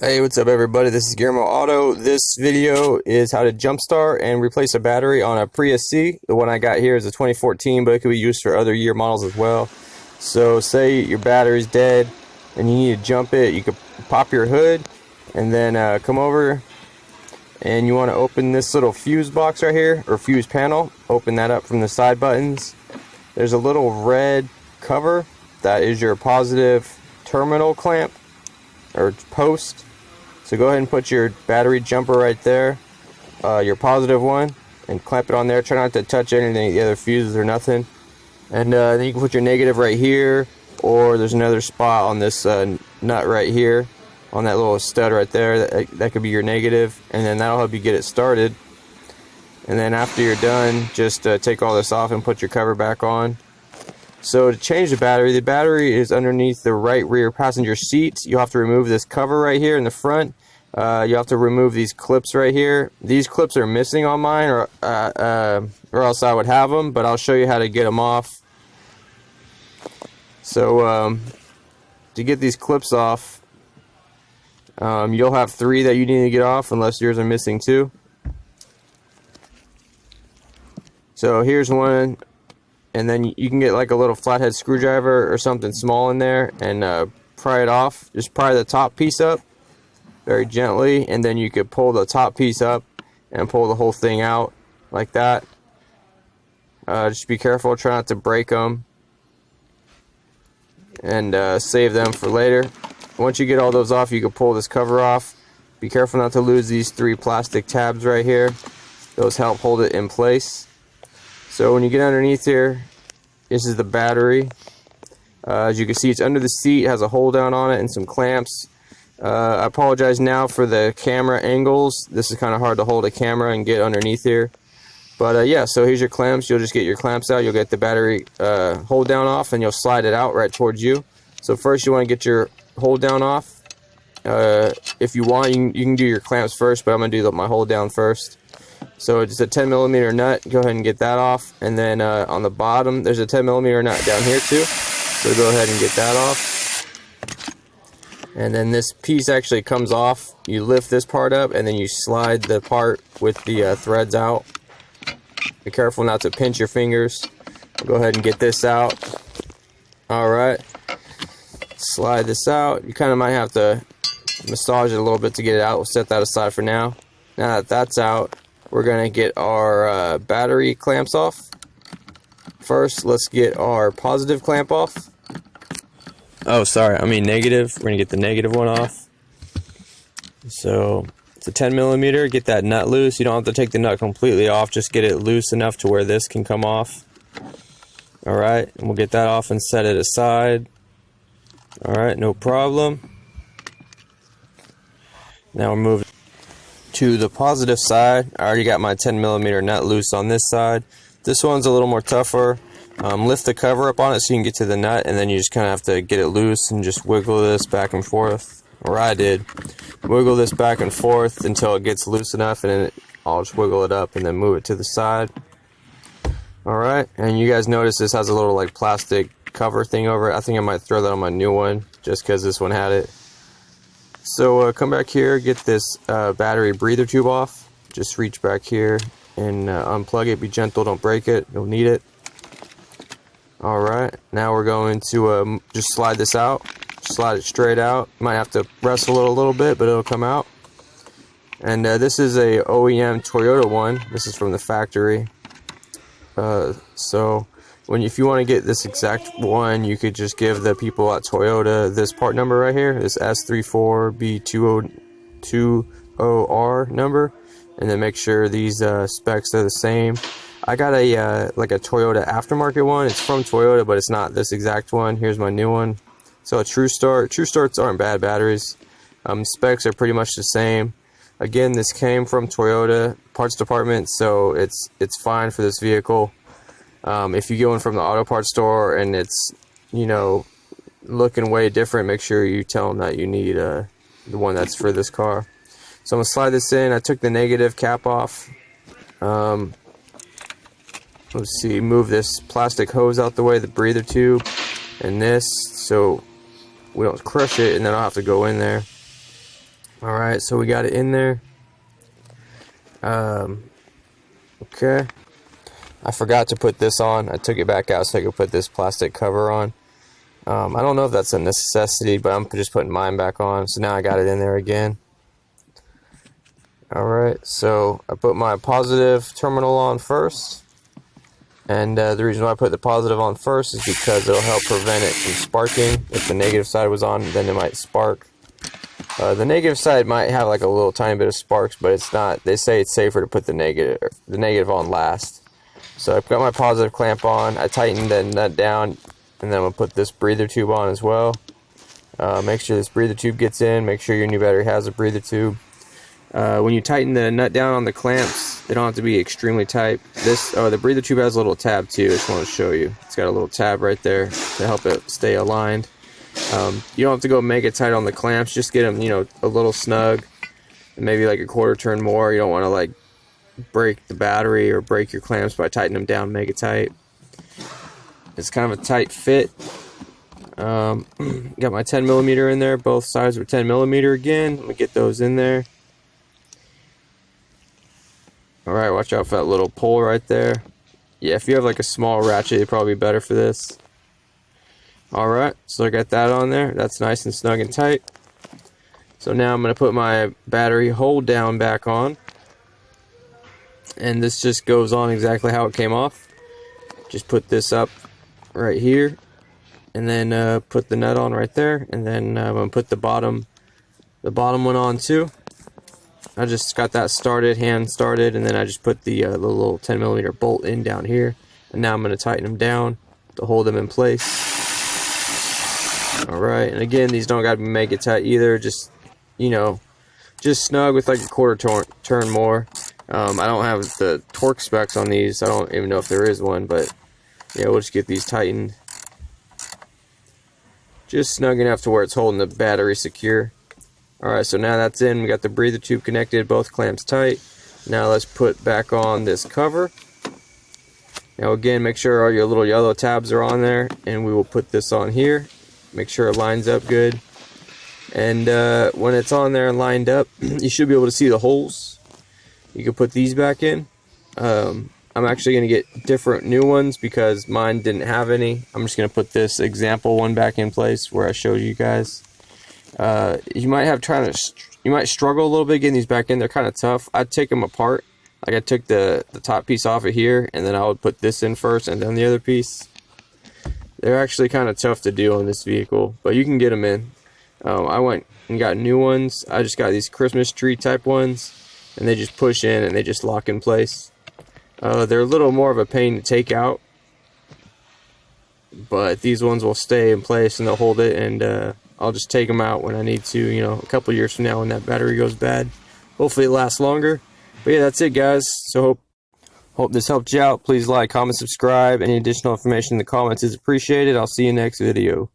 Hey, what's up everybody? This is Guillermo Auto. This video is how to jumpstart and replace a battery on a Prius C. The one I got here is a 2014, but it could be used for other year models as well. So say your battery's dead and you need to jump it, you could pop your hood and then come over and you want to open this little fuse box right here, or fuse panel. Open that up from the side buttons. There's a little red cover that is your positive terminal clamp or post. So go ahead and put your battery jumper right there, your positive one, and clamp it on there. Try not to touch anything, the other fuses or nothing. And then you can put your negative right here, or there's another spot on this nut right here, on that little stud right there. That could be your negative, and then that'll help you get it started. And then after you're done, just take all this off and put your cover back on. So to change the battery is underneath the right rear passenger seat. You'll have to remove this cover right here in the front. You have to remove these clips right here. These clips are missing on mine, or else I would have them, but I'll show you how to get them off. So to get these clips off, you'll have 3 that you need to get off, unless yours are missing 2. So here's one. And then you can get like a little flathead screwdriver or something small in there and pry it off. Just pry the top piece up very gently, and then you could pull the top piece up and pull the whole thing out like that. Just be careful, try not to break them, and save them for later. Once you get all those off, you can pull this cover off. Be careful not to lose these 3 plastic tabs right here. Those help hold it in place. So when you get underneath here, this is the battery. As you can see, it's under the seat, it has a hold down on it and some clamps. I apologize now for the camera angles. This is kind of hard to hold a camera and get underneath here. But yeah, so here's your clamps. You'll just get your clamps out. You'll get the battery hold down off, and you'll slide it out right towards you. So first you want to get your hold down off. If you want, you can do your clamps first, but I'm going to do my hold down first. So it's a 10mm nut. Go ahead and get that off. And then on the bottom, there's a 10mm nut down here too. So go ahead and get that off. And then this piece actually comes off. You lift this part up, and then you slide the part with the threads out. Be careful not to pinch your fingers. Go ahead and get this out. Alright. Slide this out. You kind of might have to massage it a little bit to get it out. We'll set that aside for now. Now that that's out, we're going to get our battery clamps off. First, let's get our positive clamp off. Oh, sorry, I mean negative. We're going to get the negative one off. So, it's a 10mm. Get that nut loose. You don't have to take the nut completely off. Just get it loose enough to where this can come off. Alright, and we'll get that off and set it aside. Alright, no problem. Now we're moving to the positive side. I already got my 10mm nut loose on this side. This one's a little more tougher. Lift the cover up on it so you can get to the nut, and then you just kind of have to get it loose and just wiggle this back and forth. Or I did. Wiggle this back and forth until it gets loose enough, and then I'll just wiggle it up and then move it to the side. Alright, and you guys notice this has a little like plastic cover thing over it. I think I might throw that on my new one just because this one had it. So come back here, get this battery breather tube off. Just reach back here and unplug it. Be gentle, don't break it. You'll need it. Alright, now we're going to just slide this out. Slide it straight out. Might have to wrestle it a little bit, but it'll come out. And this is a OEM Toyota one. This is from the factory. So if you want to get this exact one, you could just give the people at Toyota this part number right here, this S34B2020R number, and then make sure these specs are the same. I got a like a Toyota aftermarket one. It's from Toyota, but it's not this exact one. Here's my new one. So a True Start. True Starts aren't bad batteries. Specs are pretty much the same. Again, this came from Toyota parts department, so it's fine for this vehicle. If you go in from the auto parts store and it's, you know, looking way different, make sure you tell them that you need the one that's for this car. So I'm going to slide this in. I took the negative cap off. Let's see, move this plastic hose out the way, the breather tube, and this, so we don't crush it, and then I'll have to go in there. Alright, so we got it in there. Okay. I forgot to put this on. I took it back out so I could put this plastic cover on. I don't know if that's a necessity, but I'm just putting mine back on. So now I got it in there again. Alright, so I put my positive terminal on first. And the reason why I put the positive on first is because it'll help prevent it from sparking. If the negative side was on, then it might spark. The negative side might have like a little tiny bit of sparks, but it's not. They say it's safer to put the negative on last. So I've got my positive clamp on. I tightened the nut down, and then I'm going to put this breather tube on as well. Make sure this breather tube gets in. Make sure your new battery has a breather tube. When you tighten the nut down on the clamps, they don't have to be extremely tight. The breather tube has a little tab too. I just want to show you. It's got a little tab right there to help it stay aligned. You don't have to go mega tight on the clamps. Just get them, a little snug, and maybe like a quarter turn more. You don't want to like break the battery or break your clamps by tightening them down mega tight. It's kind of a tight fit. Got my 10mm in there. Both sides were 10mm again. Let me get those in there. Alright, watch out for that little pole right there. Yeah, if you have like a small ratchet, it'd probably be better for this. Alright, so I got that on there. That's nice and snug and tight. So now I'm going to put my battery hold down back on. And this just goes on exactly how it came off. Just put this up right here. And then put the nut on right there. And then I'm going to put the bottom one on too. I just got that started, hand started, and then I just put the little 10mm bolt in down here. And now I'm going to tighten them down to hold them in place. Alright, and again, these don't got to be mega tight either. Just, just snug with like a quarter turn more. I don't have the torque specs on these. I don't even know if there is one, but yeah, we'll just get these tightened. Just snug enough to where it's holding the battery secure. Alright, so now that's in. We got the breather tube connected, both clamps tight. Now let's put back on this cover. Now again, make sure all your little yellow tabs are on there, and we will put this on here. Make sure it lines up good. And when it's on there and lined up, you should be able to see the holes. You can put these back in. I'm actually going to get different new ones because mine didn't have any. I'm just going to put this example one back in place where I showed you guys. You might struggle a little bit getting these back in. They're kind of tough. I'd take them apart. Like I took the top piece off of here, and then I would put this in first and then the other piece. They're actually kind of tough to do on this vehicle, but you can get them in. I went and got new ones. I just got these Christmas tree type ones, and they just push in and they just lock in place. They're a little more of a pain to take out, but these ones will stay in place and they'll hold it, and I'll just take them out when I need to, a couple years from now when that battery goes bad. Hopefully it lasts longer. But yeah, that's it, guys. So hope this helped you out. Please like, comment, subscribe. Any additional information in the comments is appreciated. I'll see you next video.